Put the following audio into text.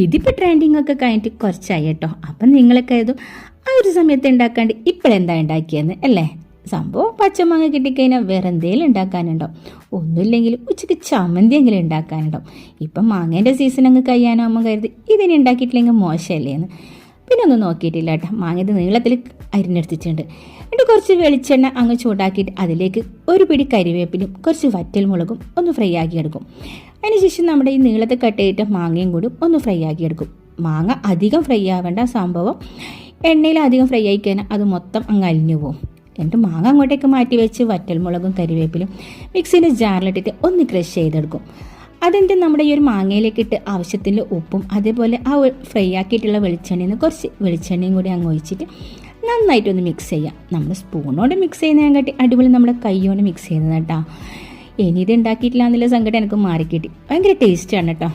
ഇതിപ്പോൾ ട്രെൻഡിങ് ഒക്കെ കഴിഞ്ഞിട്ട് കുറച്ചായി കേട്ടോ. അപ്പം നിങ്ങളൊക്കെ ഇതും ആ ഒരു സമയത്ത് ഉണ്ടാക്കാണ്ട് ഇപ്പോഴെന്താ ഉണ്ടാക്കിയെന്ന് അല്ലേ? സംഭവം പച്ചമാങ്ങ കിട്ടിക്കഴിഞ്ഞാൽ വേറെ എന്തെങ്കിലും ഉണ്ടാക്കാനുണ്ടോ? ഒന്നുമില്ലെങ്കിലും ഉച്ചയ്ക്ക് ചമ്മന്തി എങ്കിലും ഉണ്ടാക്കാനുണ്ടാവും. ഇപ്പം മാങ്ങേൻ്റെ സീസൺ അങ്ങ് കഴിയാനാകുമ്പോൾ കരുതി ഇതിനെ ഉണ്ടാക്കിയിട്ടില്ലെങ്കിൽ മോശമല്ലേ എന്ന്. പിന്നെ ഒന്നും നോക്കിയിട്ടില്ല കേട്ടോ. മാങ്ങ നീളത്തിൽ അരിഞ്ഞെടുത്തിട്ടുണ്ട്. എന്നിട്ട് കുറച്ച് വെളിച്ചെണ്ണ അങ്ങ് ചൂടാക്കിയിട്ട് അതിലേക്ക് ഒരു പിടി കരിവേപ്പിലും കുറച്ച് വറ്റൽ മുളകും ഒന്ന് ഫ്രൈ ആക്കി എടുക്കും. അതിനുശേഷം നമ്മുടെ ഈ നീളത്തിൽ കട്ട് ചെയ്തിട്ട് മാങ്ങയും കൂടി ഒന്ന് ഫ്രൈ ആക്കി എടുക്കും. മാങ്ങ അധികം ഫ്രൈ ആവേണ്ട, സംഭവം എണ്ണയിൽ അധികം ഫ്രൈ ആയി കഴിഞ്ഞാൽ അത് മൊത്തം അങ്ങ് അലിഞ്ഞു പോകും. എന്നിട്ട് മാങ്ങ അങ്ങോട്ടേക്ക് മാറ്റി വെച്ച് വറ്റൽമുളകും കരിവേപ്പിലും മിക്സിൻ്റെ ജാറിലിട്ടിട്ട് ഒന്ന് ക്രഷ് ചെയ്തെടുക്കും. അതെന്ത് നമ്മുടെ ഈ ഒരു മാങ്ങയിലേക്ക് ഇട്ട് ആവശ്യത്തിന് ഉപ്പും അതേപോലെ ആ ഫ്രൈ ആക്കിയിട്ടുള്ള വെളിച്ചെണ്ണയിൽ നിന്ന് കുറച്ച് വെളിച്ചെണ്ണയും കൂടി അങ്ങ് ഒഴിച്ചിട്ട് നന്നായിട്ടൊന്ന് മിക്സ് ചെയ്യാം. നമ്മൾ സ്പൂണോട് മിക്സ് ചെയ്യുന്നതിനെക്കാട്ടി അടിപൊളി നമ്മുടെ കൈയോട് മിക്സ് ചെയ്യുന്നത് കേട്ടോ. ഇനി ഇത് ഉണ്ടാക്കിയിട്ടില്ല എന്നുള്ള സങ്കടം എനിക്ക് മാറിക്കിട്ടി. ഭയങ്കര ടേസ്റ്റാണ് കേട്ടോ.